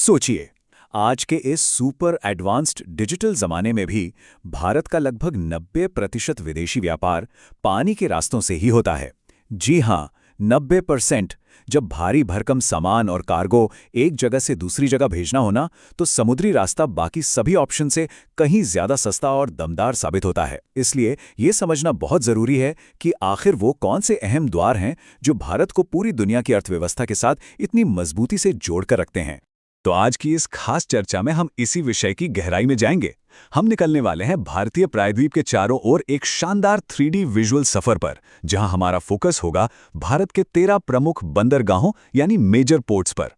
सोचिए, आज के इस सुपर एडवांस्ड डिजिटल जमाने में भी भारत का लगभग 90% विदेशी व्यापार पानी के रास्तों से ही होता है। जी हां, 90%। जब भारी भरकम सामान और कार्गो एक जगह से दूसरी जगह भेजना हो ना, तो समुद्री रास्ता बाकी सभी ऑप्शन से कहीं ज्यादा सस्ता और दमदार साबित होता है। इसलिए ये समझना बहुत जरूरी है कि आखिर वो कौन से अहम द्वार हैं जो भारत को पूरी दुनिया की अर्थव्यवस्था के साथ इतनी मजबूती से जोड़कर रखते हैं। तो आज की इस खास चर्चा में हम इसी विषय की गहराई में जाएंगे। हम निकलने वाले हैं भारतीय प्रायद्वीप के चारों ओर एक शानदार 3D विजुअल सफर पर, जहां हमारा फोकस होगा भारत के 13 प्रमुख बंदरगाहों यानी मेजर पोर्ट्स पर।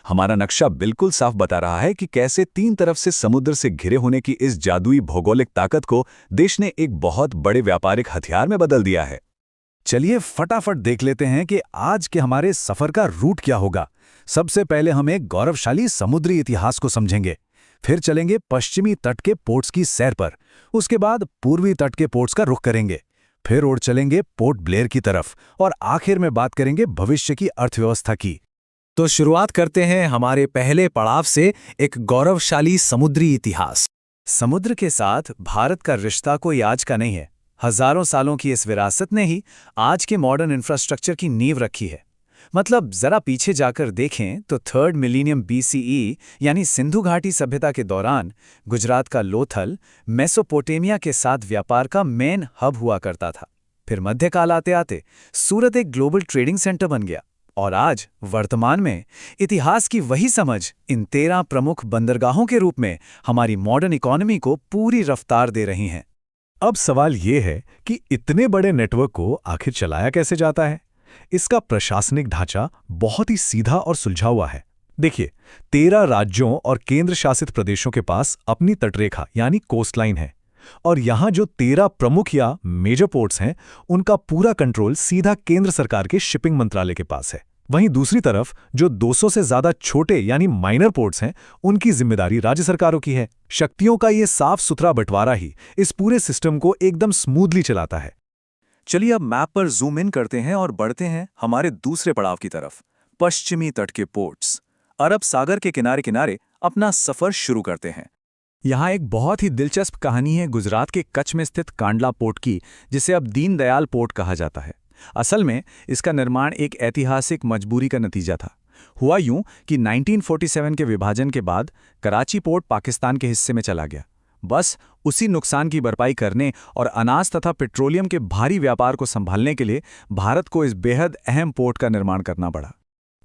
हमारा नक्शा बिल्कुल साफ बता रहा है कि कैसे तीन तरफ से समुद्र से घिरे होने की इस जादुई भौगोलिक ताकत को देश ने एक बहुत बड़े व्यापारिक हथियार में बदल दिया है। चलिए फटाफट देख लेते हैं कि आज के हमारे सफर का रूट क्या होगा। सबसे पहले हम एक गौरवशाली समुद्री इतिहास को समझेंगे, फिर चलेंगे पश्चिमी तट के पोर्ट्स की सैर पर, उसके बाद पूर्वी तट के पोर्ट्स का रुख करेंगे, फिर उड़ चलेंगे पोर्ट ब्लेयर की तरफ और आखिर में बात करेंगे भविष्य की अर्थव्यवस्था की। तो शुरुआत करते हैं हमारे पहले पड़ाव से, एक गौरवशाली समुद्री इतिहास। समुद्र के साथ भारत का रिश्ता कोई आज का नहीं है। हजारों सालों की इस विरासत ने ही आज के मॉडर्न इंफ्रास्ट्रक्चर की नींव रखी है। मतलब जरा पीछे जाकर देखें तो 3rd मिलीनियम BCE यानी सिंधु घाटी सभ्यता के दौरान गुजरात का लोथल मेसोपोटेमिया के साथ व्यापार का मेन हब हुआ करता था। फिर मध्यकाल आते आते सूरत एक ग्लोबल ट्रेडिंग सेंटर बन गया और आज वर्तमान में इतिहास की वही समझ इन 13 प्रमुख बंदरगाहों के रूप में हमारी मॉडर्न इकोनॉमी को पूरी रफ्तार दे रही हैं। अब सवाल ये है कि इतने बड़े नेटवर्क को आखिर चलाया कैसे जाता है। इसका प्रशासनिक ढांचा बहुत ही सीधा और सुलझा हुआ है। देखिए, 13 राज्यों और केंद्र शासित प्रदेशों के पास अपनी तटरेखा यानी कोस्टलाइन है, और यहाँ जो 13 प्रमुख या मेजर पोर्ट्स हैं, उनका पूरा कंट्रोल सीधा केंद्र सरकार के शिपिंग मंत्रालय के पास है। वहीं दूसरी तरफ जो 200 से ज्यादा छोटे यानी माइनर पोर्ट्स हैं, उनकी जिम्मेदारी राज्य सरकारों की है। शक्तियों का ये साफ सुथरा बंटवारा ही इस पूरे सिस्टम को एकदम स्मूथली चलाता है। चलिए अब मैप पर जूम इन करते हैं और बढ़ते हैं हमारे दूसरे पड़ाव की तरफ, पश्चिमी तट के पोर्ट्स। अरब सागर के किनारे किनारे अपना सफर शुरू करते हैं। यहाँ एक बहुत ही दिलचस्प कहानी है गुजरात के कच्छ में स्थित कांडला पोर्ट की, जिसे अब दीनदयाल पोर्ट कहा जाता है। असल में इसका निर्माण एक ऐतिहासिक मजबूरी का नतीजा था। हुआ यूं कि 1947 के विभाजन के बाद कराची पोर्ट पाकिस्तान के हिस्से में चला गया। बस उसी नुकसान की भरपाई करने और अनाज तथा पेट्रोलियम के भारी व्यापार को संभालने के लिए भारत को इस बेहद अहम पोर्ट का निर्माण करना पड़ा।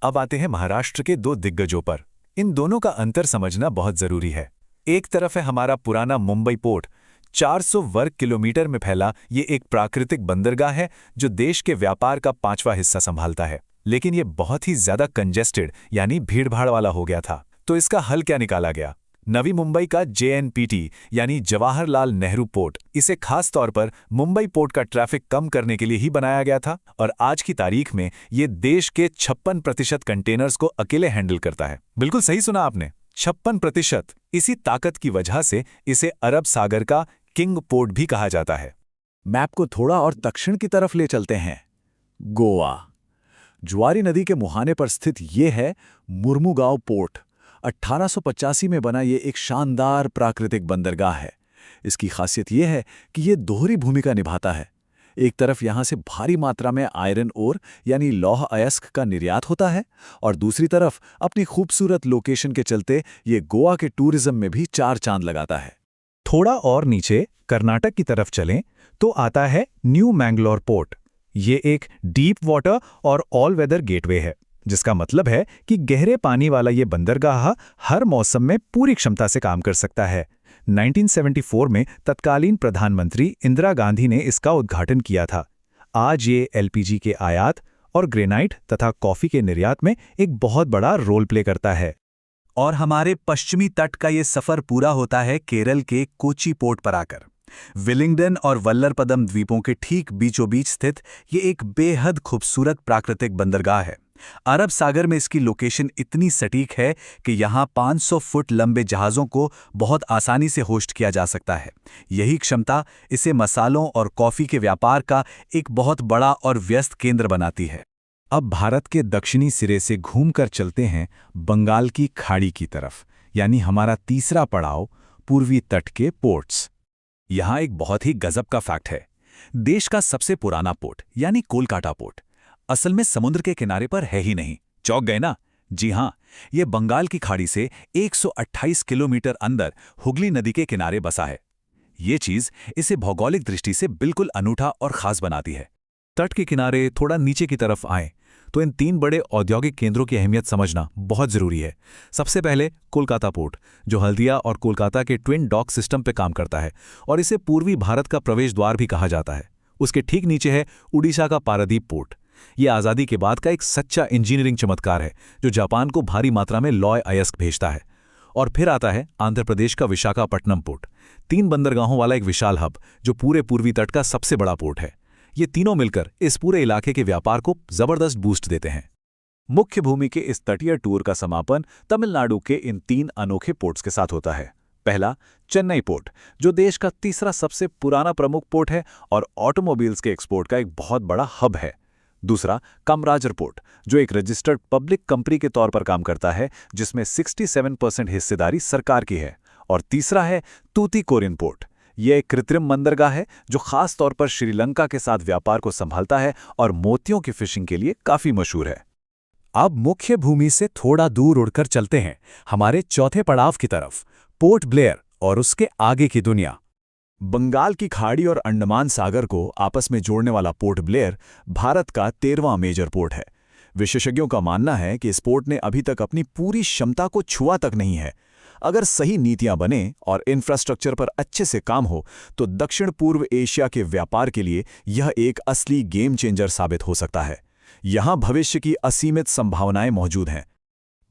अब आते हैं महाराष्ट्र के दो दिग्गजों पर। इन दोनों का अंतर समझना बहुत जरूरी है। एक तरफ है हमारा पुराना मुंबई पोर्ट। 400 वर्ग किलोमीटर में फैला ये एक प्राकृतिक बंदरगाह है जो देश के व्यापार का 5वां हिस्सा संभालता है। लेकिन ये बहुत ही ज्यादा कंजेस्टेड यानी भीड़भाड़ वाला हो गया था। तो इसका हल क्या निकाला गया? नवी मुंबई का JNPT यानी जवाहरलाल नेहरू पोर्ट। इसे खास तौर पर मुंबई पोर्ट का ट्रैफिक कम करने के लिए ही बनाया गया था, और आज की तारीख में ये देश के 56% कंटेनर्स को अकेले हैंडल करता है। बिल्कुल सही सुना आपने, 56%। इसी ताकत की वजह से इसे अरब सागर का किंग पोर्ट भी कहा जाता है। मैप को थोड़ा और दक्षिण की तरफ ले चलते हैं। गोवा। ज्वारी नदी के मुहाने पर स्थित ये है मुर्मुगांव पोर्ट। 1885 में बना ये एक शानदार प्राकृतिक बंदरगाह है। इसकी खासियत ये है कि ये दोहरी भूमिका निभाता है। एक तरफ यहाँ से भारी मात्रा में आयरन ओर यानी लौह अयस्क का निर्यात होता है, और दूसरी तरफ अपनी खूबसूरत लोकेशन के चलते ये गोवा के टूरिज्म में भी 4 चांद लगाता है। थोड़ा और नीचे कर्नाटक की तरफ चलें तो आता है न्यू मैंगलोर पोर्ट। ये एक डीप वाटर और ऑल वेदर गेटवे है, जिसका मतलब है कि गहरे पानी वाला ये बंदरगाह हर मौसम में पूरी क्षमता से काम कर सकता है। 1974 में तत्कालीन प्रधानमंत्री इंदिरा गांधी ने इसका उद्घाटन किया था। आज ये LPG के आयात और ग्रेनाइट तथा कॉफी के निर्यात में एक बहुत बड़ा रोल प्ले करता है। और हमारे पश्चिमी तट का ये सफर पूरा होता है केरल के कोची पोर्ट पर आकर। विलिंगडन और वल्लरपदम द्वीपों के ठीक बीचों बीच स्थित ये एक बेहद खूबसूरत प्राकृतिक बंदरगाह है। अरब सागर में इसकी लोकेशन इतनी सटीक है कि यहाँ 500 फुट लंबे जहाज़ों को बहुत आसानी से होस्ट किया जा सकता है। यही क्षमता इसे मसालों और कॉफ़ी के व्यापार का एक बहुत बड़ा और व्यस्त केंद्र बनाती है। अब भारत के दक्षिणी सिरे से घूमकर चलते हैं बंगाल की खाड़ी की तरफ, यानी हमारा तीसरा पड़ाव पूर्वी तट के पोर्ट्स। यहाँ एक बहुत ही गजब का फैक्ट है। देश का सबसे पुराना पोर्ट यानी कोलकाता पोर्ट असल में समुद्र के किनारे पर है ही नहीं। चौंक गए ना? जी हां, ये बंगाल की खाड़ी से 128 किलोमीटर अंदर हुगली नदी के किनारे बसा है। ये चीज इसे भौगोलिक दृष्टि से बिल्कुल अनूठा और खास बनाती है। तट के किनारे थोड़ा नीचे की तरफ आएं तो इन 3 बड़े औद्योगिक केंद्रों की अहमियत समझना बहुत जरूरी है। सबसे पहले कोलकाता पोर्ट, जो हल्दिया और कोलकाता के ट्विन डॉक सिस्टम पे काम करता है और इसे पूर्वी भारत का प्रवेश द्वार भी कहा जाता है। उसके ठीक नीचे है उड़ीसा का पारादीप पोर्ट। ये आज़ादी के बाद का एक सच्चा इंजीनियरिंग चमत्कार है जो जापान को भारी मात्रा में लॉय अयस्क भेजता है। और फिर आता है आंध्र प्रदेश का विशाखापट्टनम पोर्ट, 3 बंदरगाहों वाला एक विशाल हब जो पूरे पूर्वी तट का सबसे बड़ा पोर्ट है। ये तीनों मिलकर इस पूरे इलाके के व्यापार को जबरदस्त बूस्ट देते हैं। मुख्य भूमि के इस तटीय टूर का समापन तमिलनाडु के इन 3 अनोखे पोर्ट्स के साथ होता है। पहला, चेन्नई पोर्ट, जो देश का तीसरा सबसे पुराना प्रमुख पोर्ट है और ऑटोमोबाइल्स के एक्सपोर्ट का एक बहुत बड़ा हब है। दूसरा, कामराजर पोर्ट, जो एक रजिस्टर्ड पब्लिक कंपनी के तौर पर काम करता है जिसमें 67% हिस्सेदारी सरकार की है। और तीसरा है तूतीकोरिन पोर्ट। यह एक कृत्रिम बंदरगाह है जो खास तौर पर श्रीलंका के साथ व्यापार को संभालता है और मोतियों की फिशिंग के लिए काफी मशहूर है। अब मुख्य भूमि से थोड़ा दूर उड़कर चलते हैं हमारे चौथे पड़ाव की तरफ, पोर्ट ब्लेयर और उसके आगे की दुनिया। बंगाल की खाड़ी और अंडमान सागर को आपस में जोड़ने वाला पोर्ट ब्लेयर भारत का 13वां मेजर पोर्ट है। विशेषज्ञों का मानना है कि इस पोर्ट ने अभी तक अपनी पूरी क्षमता को छुआ तक नहीं है। अगर सही नीतियां बने और इंफ्रास्ट्रक्चर पर अच्छे से काम हो तो दक्षिण पूर्व एशिया के व्यापार के लिए यह एक असली गेम चेंजर साबित हो सकता है। यहां भविष्य की असीमित संभावनाएं मौजूद हैं।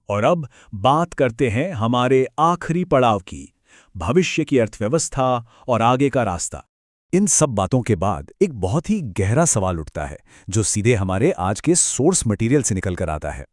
और अब बात करते हैं हमारे आखिरी पड़ाव की, भविष्य की अर्थव्यवस्था और आगे का रास्ता। इन सब बातों के बाद एक बहुत ही गहरा सवाल उठता है जो सीधे हमारे आज के सोर्स मटेरियल से निकल कर आता है।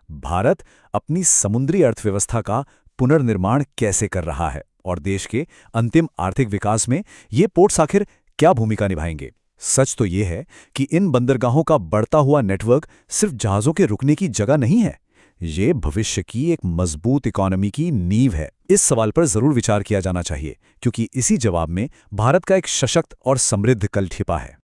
भारत अपनी समुद्री अर्थव्यवस्था का पुनर्निर्माण कैसे कर रहा है और देश के अंतिम आर्थिक विकास में ये पोर्ट्स आखिर क्या भूमिका निभाएंगे? सच तो ये है कि इन बंदरगाहों का बढ़ता हुआ नेटवर्क सिर्फ जहाज़ों के रुकने की जगह नहीं है, ये भविष्य की एक मजबूत इकोनॉमी की नींव है। इस सवाल पर जरूर विचार किया जाना चाहिए क्योंकि इसी जवाब में भारत का एक सशक्त और समृद्ध कल छिपा है।